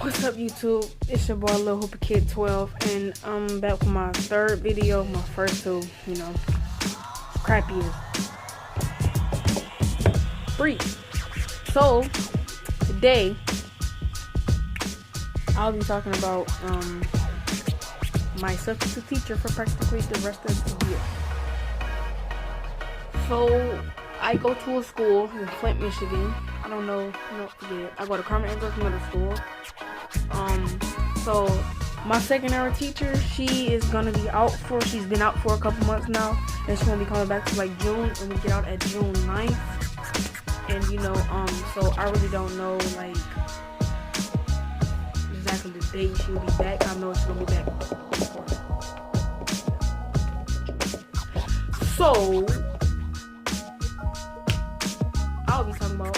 What's up, YouTube? It's your boy Lil Kid 12, and I'm back with my third video. My first two, crappy as freak. So today I'll be talking about my substitute teacher for practically the rest of the year. So I go to a school in Flint, Michigan. I don't know, I go to Carmen English Middle School. So my secondary teacher, she's been out for a couple months now, and she's gonna be coming back to like June, and we get out at June 9th. And so I really don't know like exactly the date she'll be back. I know she's gonna be back before. So I'll be talking about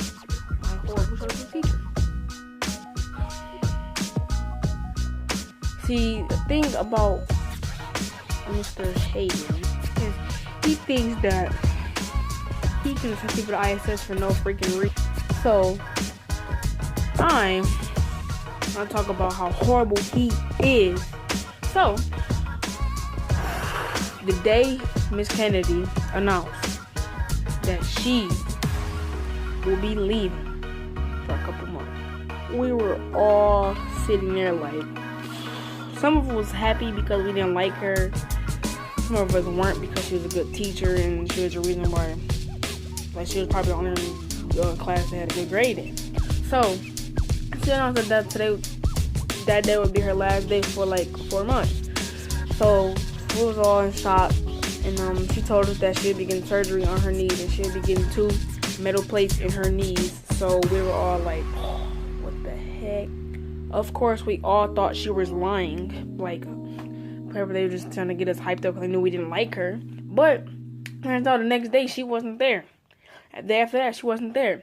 my horrible substitute teacher. See, the thing about Mr. Hayden is he thinks that he can send people to ISS for no freaking reason. So I'm gonna talk about how horrible he is. So the day Miss Kennedy announced that she will be leaving for a couple months, we were all sitting there like, some of us was happy because we didn't like her. Some of us weren't because she was a good teacher and she was the reason why, like, she was probably the only class that had a good grade in. So she announced that that day would be her last day for like 4 months. So we was all in shock, and she told us that she'd be getting surgery on her knees and she'd be getting 2 metal plates in her knees. So we were all like, oh, what the heck? Of course, we all thought she was lying. Like, whatever, they were just trying to get us hyped up because they knew we didn't like her. But turns out the next day she wasn't there. The day after that, she wasn't there.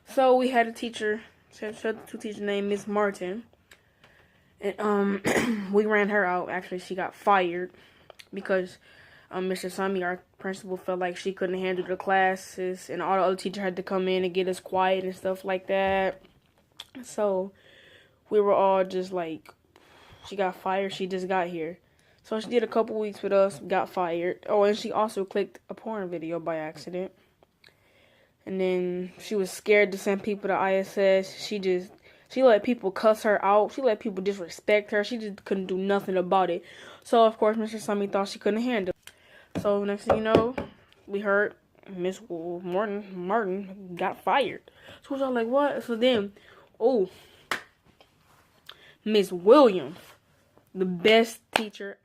So we had a teacher, substitute teacher named Miss Martin, and we ran her out. Actually, she got fired because Mr. Sami, our principal, felt like she couldn't handle the classes, and all the other teachers had to come in and get us quiet and stuff like that. So we were all just like, she got fired, she just got here. So she did a couple weeks with us, got fired. Oh, and she also clicked a porn video by accident. And then she was scared to send people to ISS. She let people cuss her out. She let people disrespect her. She just couldn't do nothing about it. So, of course, Mr. Sami thought she couldn't handle it. So, next thing you know, we heard Miss Martin got fired. So, we was all like, what? So then, Miss Williams, the best teacher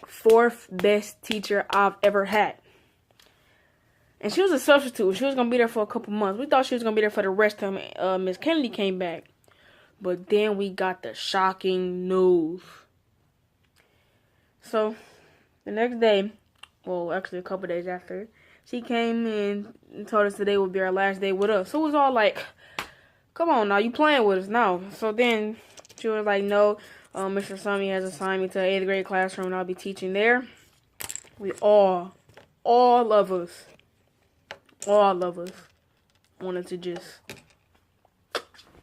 fourth best teacher I've ever had. And she was a substitute. She was going to be there for a couple months. We thought she was going to be there for the rest of time Miss Kennedy came back. But then we got the shocking news. So, the next day, well, actually a couple days after, she came in and told us today would be our last day with us. So it was all like, come on now, you playing with us now. So then she was like, no, Mr. Sami has assigned me to an 8th grade classroom and I'll be teaching there. We all of us wanted to just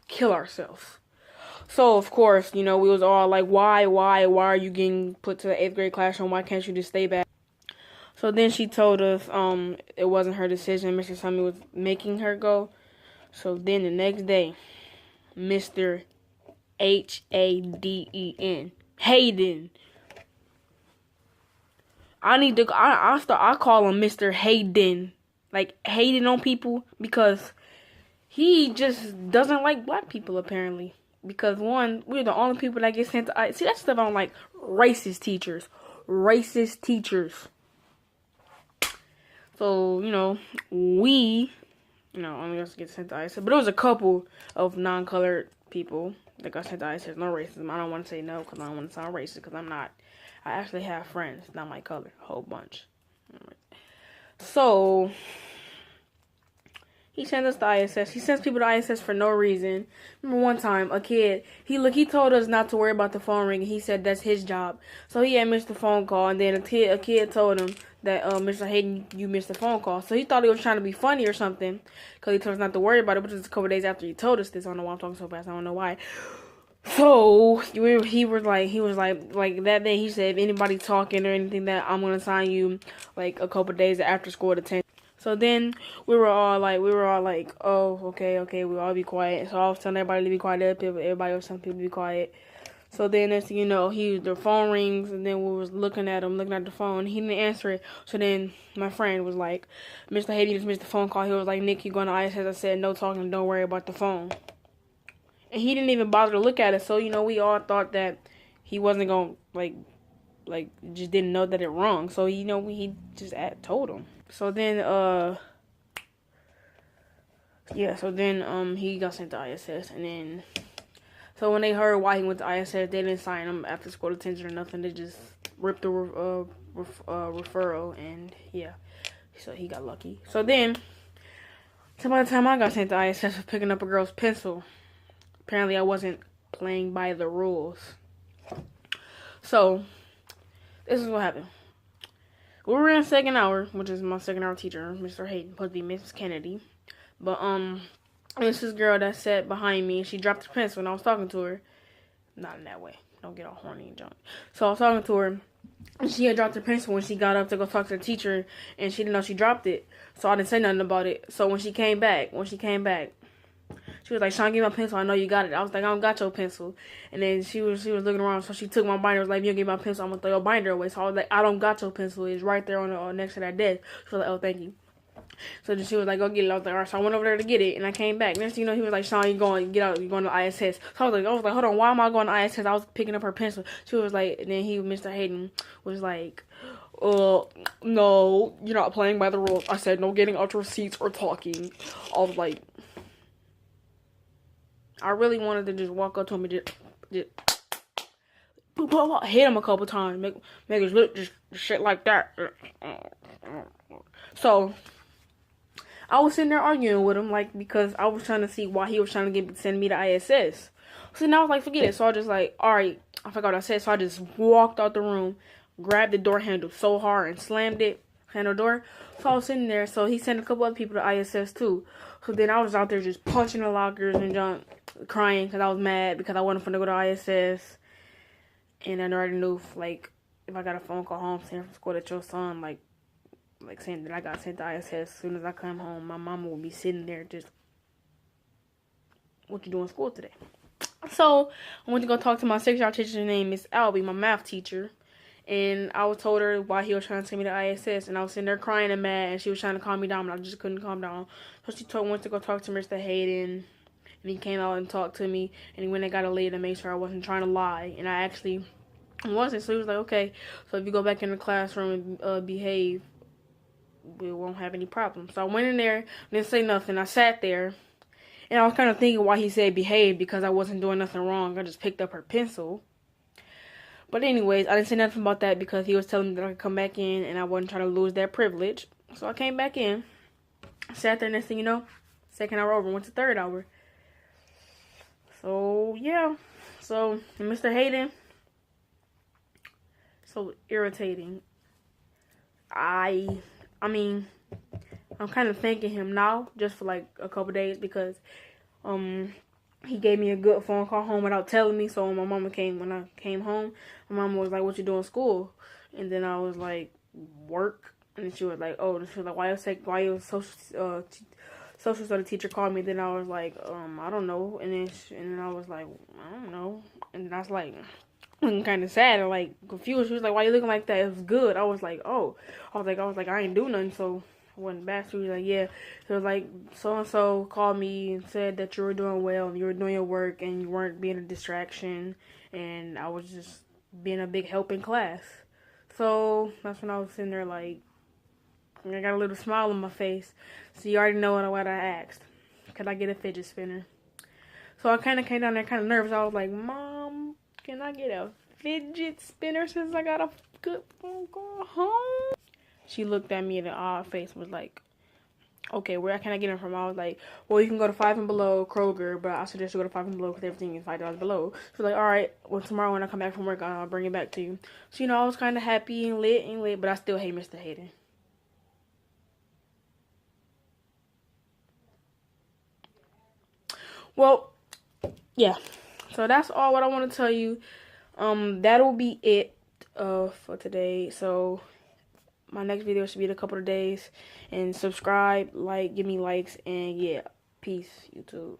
kill ourselves. So, of course, we was all like, why are you getting put to the 8th grade classroom? Why can't you just stay back? So then she told us it wasn't her decision. Mr. Sami was making her go. So then the next day, Mr. Hayden. I call him Mr. Hayden. Like, hating on people because he just doesn't like black people, apparently. Because, one, we're the only people that get sent to... See, that stuff I don't like. Racist teachers. So, we, only us get sent to ISIS. But there was a couple of non-colored people that got sent to ISIS. No racism. I don't want to say no because I don't want to sound racist because I'm not. I actually have friends, not my color. A whole bunch. So, He sent us to ISS. He sends people to ISS for no reason. Remember one time, a kid, he told us not to worry about the phone ringing. He said that's his job. So he had missed the phone call, and then a kid told him that, Mr. Hayden, you missed the phone call. So he thought he was trying to be funny or something, because he told us not to worry about it, which was a couple days after he told us this. I don't know why I'm talking so fast. I don't know why. So he was like that day he said, if anybody talking or anything, that I'm gonna assign you like a couple days after school detention. So then we were all like, oh, okay, we'll all be quiet. So I was telling everybody to be quiet. Everybody was telling people to be quiet. So then next thing you know, the phone rings, and then we was looking at the phone. He didn't answer it. So then my friend was like, Mr. Hayden just missed the phone call. He was like, Nick, you going to ISS? I said, no talking, don't worry about the phone. And he didn't even bother to look at it. So, we all thought that he wasn't going to, like, just didn't know that it wrong. So, he just told him. So then, he got sent to ISS. And then, so when they heard why he went to ISS, they didn't sign him after school detention or nothing. They just ripped the referral. And, yeah. So he got lucky. So then, by the time I got sent to ISS for picking up a girl's pencil, apparently I wasn't playing by the rules. So, this is what happened. We were in second hour, which is my second hour teacher, Mr. Hayden, supposed to be Mrs. Kennedy. But, this is girl that sat behind me, and she dropped her pencil, and I was talking to her. Not in that way. Don't get all horny and junk. So, I was talking to her, and she had dropped her pencil when she got up to go talk to the teacher, and she didn't know she dropped it. So, I didn't say nothing about it. So, when she came back, she was like, Sean, give me my pencil. I know you got it. I was like, I don't got your pencil. And then she was looking around, so she took my binder. Was like, if you don't give me my pencil, I'm going to throw your binder away. So I was like, I don't got your pencil. It's right there on the next to that desk. She was like, oh, thank you. So then she was like, go get it. I was like, all right. So I went over there to get it, and I came back. Next thing you know, he was like, Sean, you're going to ISS. So I was like, hold on, why am I going to ISS? I was picking up her pencil. She was like, and then Mr. Hayden was like, no, you're not playing by the rules. I said, no getting out your seats or talking. I was like, I really wanted to just walk up to him and just hit him a couple times, make his lip just shit like that. So I was sitting there arguing with him, like, because I was trying to see why he was trying to send me to ISS. So now I was like, forget it. So I was just like, all right, I forgot what I said. So I just walked out the room, grabbed the door handle so hard and slammed it, handle door. So I was sitting there. So he sent a couple other people to ISS too. So then I was out there just punching the lockers and junk, crying because I was mad because I wasn't finna go to ISS. And I already knew, like, if I got a phone call home saying from school that your son, like saying that I got sent to ISS, as soon as I come home, my mama will be sitting there just, what you doing in school today? So I went to go talk to my 6-year teacher. Her name is Albie, my math teacher. And I told her why he was trying to send me to ISS. And I was sitting there crying and mad. And she was trying to calm me down. But I just couldn't calm down. So she went to go talk to Mr. Hayden. And he came out and talked to me. And when I got a lead to make sure I wasn't trying to lie. And I actually wasn't. So he was like, okay. So if you go back in the classroom and behave, we won't have any problems. So I went in there. Didn't say nothing. I sat there. And I was kind of thinking why he said behave. Because I wasn't doing nothing wrong. I just picked up her pencil. But anyways, I didn't say nothing about that because he was telling me that I could come back in and I wasn't trying to lose that privilege. So I came back in, sat there, next thing you know, second hour over, went to third hour. So, yeah. So, Mr. Hayden, so irritating. I mean, I'm kind of thanking him now just for like a couple days because, he gave me a good phone call home without telling me. So when I came home, my mama was like, what you doing in school? And then I was like, work. And then she was like, oh, she was like, why your social study teacher called me? Then I was like, I don't know. And then I was like, I don't know. And then I was like, looking kind of sad and like confused. She was like, why you looking like that? It was good. I was like, oh. I was like, I ain't do nothing. So I went back. She was like, yeah. It was like, so-and-so called me and said that you were doing well and you were doing your work and you weren't being a distraction. And I was just being a big help in class. So that's when I was sitting there like, I got a little smile on my face. So you already know what I asked. Could I get a fidget spinner? So I kind of came down there kind of nervous. I was like, Mom, can I get a fidget spinner since I got a good phone call home? She looked at me in an odd face and was like, okay, where can I get them from? I was like, well, you can go to Five and Below, Kroger, but I suggest you go to Five and Below because everything is $5 below. So like, all right, well, tomorrow when I come back from work, I'll bring it back to you. So, you know, I was kind of happy and lit, but I still hate Mr. Hayden. Well, yeah. So that's all what I want to tell you. That'll be it for today. So my next video should be in a couple of days. And subscribe, like, give me likes, and yeah, peace, YouTube.